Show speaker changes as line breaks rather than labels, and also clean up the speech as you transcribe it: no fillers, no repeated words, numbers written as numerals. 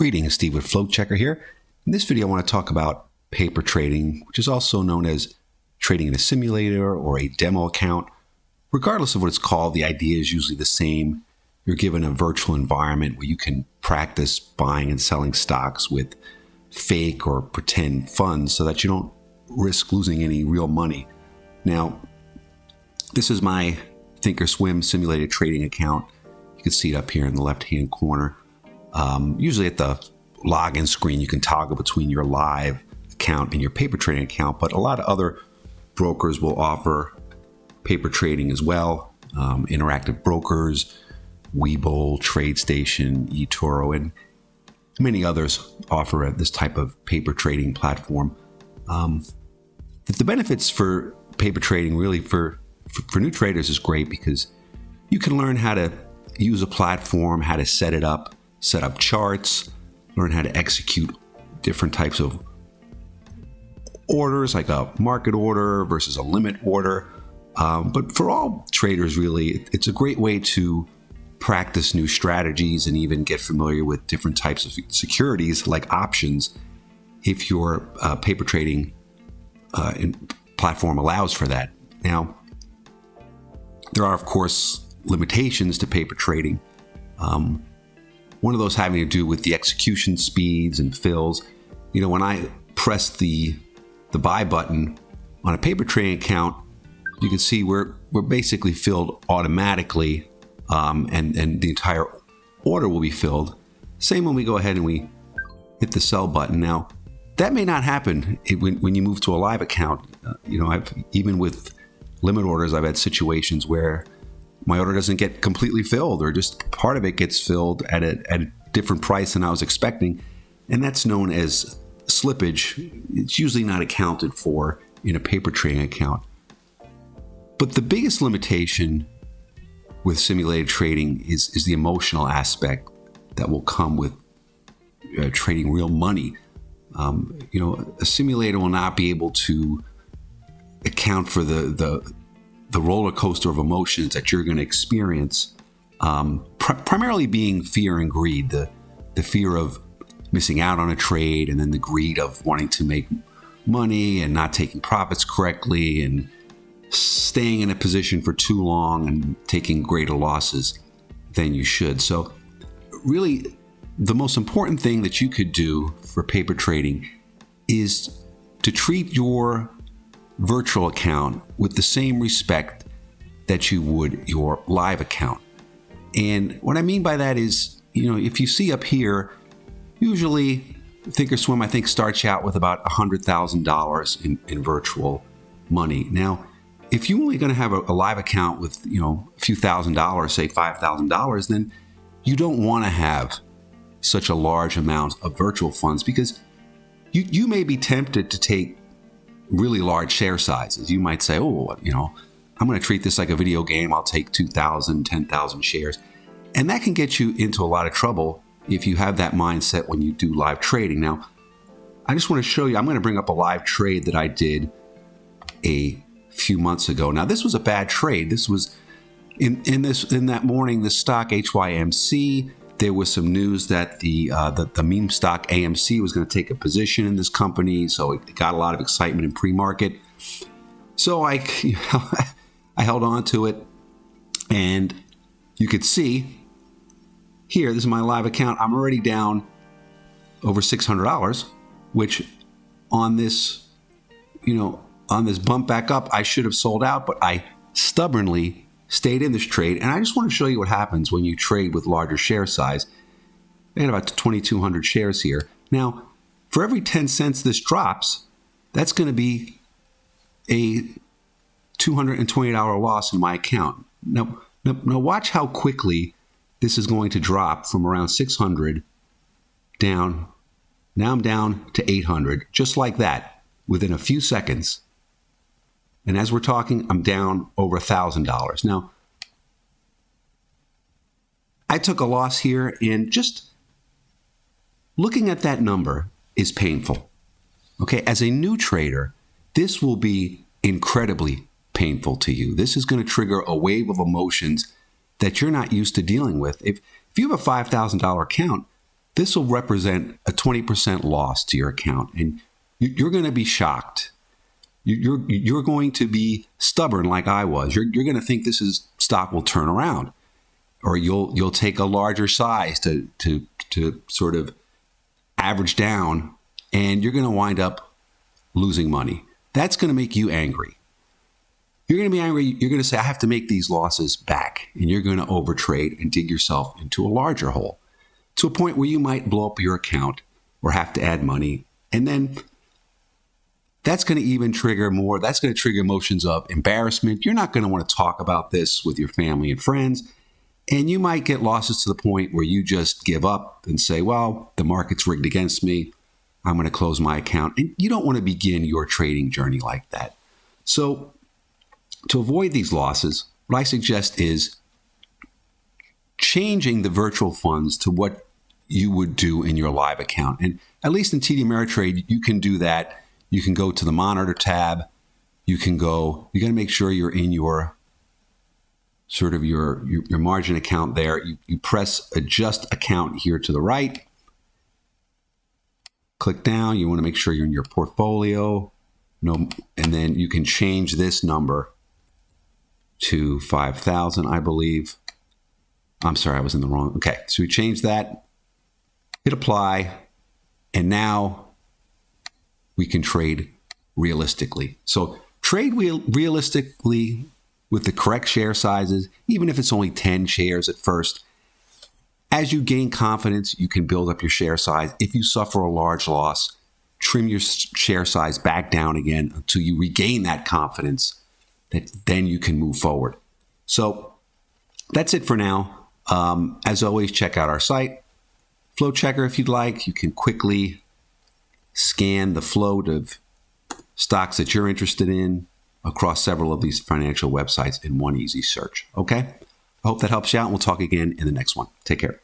Greetings, Steve with FloatChecker here. In this video, I want to talk about paper trading, which is also known as trading in a simulator or a demo account. Regardless of what it's called, the idea is usually the same. You're given a virtual environment where you can practice buying and selling stocks with fake or pretend funds so that you don't risk losing any real money. Now, this is my Thinkorswim simulated trading account. You can see it up here in the left-hand corner. Usually at the login screen, you can toggle between your live account and your paper trading account, but a lot of other brokers will offer paper trading as well. Interactive Brokers, Webull, TradeStation, eToro, and many others offer this type of paper trading platform. The benefits for paper trading really for new traders is great because you can learn how to use a platform, how to set it up, set up charts, learn how to execute different types of orders like a market order versus a limit order. But for all traders, really, it's a great way to practice new strategies and even get familiar with different types of securities like options if your paper trading platform allows for that. Now, there are, of course, limitations to paper trading. One of those having to do with the execution speeds and fills. You know, when I press the buy button on a paper trading account, you can see we're basically filled automatically, and the entire order will be filled. Same when we go ahead and we hit the sell button. Now, that may not happen when you move to a live account. Even with limit orders, I've had situations where my order doesn't get completely filled, or just part of it gets filled at a different price than I was expecting. And that's known as slippage. It's usually not accounted for in a paper trading account. But the biggest limitation with simulated trading is the emotional aspect that will come with trading real money. A simulator will not be able to account for the roller coaster of emotions that you're going to experience, primarily being fear and greed, the fear of missing out on a trade, and then the greed of wanting to make money and not taking profits correctly and staying in a position for too long and taking greater losses than you should. So really, the most important thing that you could do for paper trading is to treat your virtual account with the same respect that you would your live account. And what I mean by that is, if you see up here, usually Thinkorswim, I think, starts you out with about $100,000 in virtual money. Now, if you're only going to have a live account with, a few $1,000s, say $5,000, then you don't want to have such a large amount of virtual funds, because you may be tempted to take really large share sizes. You might say, I'm going to treat this like a video game. I'll take 2,000, 10,000 shares. And that can get you into a lot of trouble if you have that mindset when you do live trading. Now, I just want to show you, I'm going to bring up a live trade that I did a few months ago. Now, this was a bad trade. This was in that morning, the stock HYMC, there was some news that the meme stock AMC was going to take a position in this company, so it got a lot of excitement in pre-market. So I held on to it, and you could see here, this is my live account. I'm already down over $600, which on this bump back up, I should have sold out, but I stubbornly stayed in this trade. And I just want to show you what happens when you trade with larger share size. I had about 2,200 shares here. Now, for every 10 cents this drops, that's going to be a $220 loss in my account. Now watch how quickly this is going to drop from around 600 down. Now I'm down to 800, just like that, within a few seconds. And as we're talking, I'm down over $1,000. Now, I took a loss here, and just looking at that number is painful. Okay, as a new trader, this will be incredibly painful to you. This is going to trigger a wave of emotions that you're not used to dealing with. If you have a $5,000 account, this will represent a 20% loss to your account. And you're going to be shocked. You're going to be stubborn like I was. You're going to think stock will turn around, or you'll take a larger size to sort of average down, and you're going to wind up losing money. That's going to make you angry. You're going to be angry. You're going to say, I have to make these losses back. And you're going to overtrade and dig yourself into a larger hole, to a point where you might blow up your account or have to add money. And then that's going to even trigger more. That's going to trigger emotions of embarrassment. You're not going to want to talk about this with your family and friends. And you might get losses to the point where you just give up and say, well, the market's rigged against me. I'm going to close my account. And you don't want to begin your trading journey like that. So to avoid these losses, what I suggest is changing the virtual funds to what you would do in your live account. And at least in TD Ameritrade, you can do that. You can go to the monitor tab. You got to make sure you're in your sort of your margin account there. You press adjust account here to the right. Click down. You want to make sure you're in your portfolio. And then you can change this number to 5,000, I believe. I'm sorry, I was in the wrong. Okay, so we change that, hit apply, and now we can trade realistically. So trade realistically with the correct share sizes, even if it's only 10 shares at first. As you gain confidence, you can build up your share size. If you suffer a large loss, trim your share size back down again until you regain that confidence, that then you can move forward. So that's it for now. As always, check out our site, FloatChecker, if you'd like. You can quickly scan the float of stocks that you're interested in across several of these financial websites in one easy search. Okay? I hope that helps you out, and we'll talk again in the next one. Take care.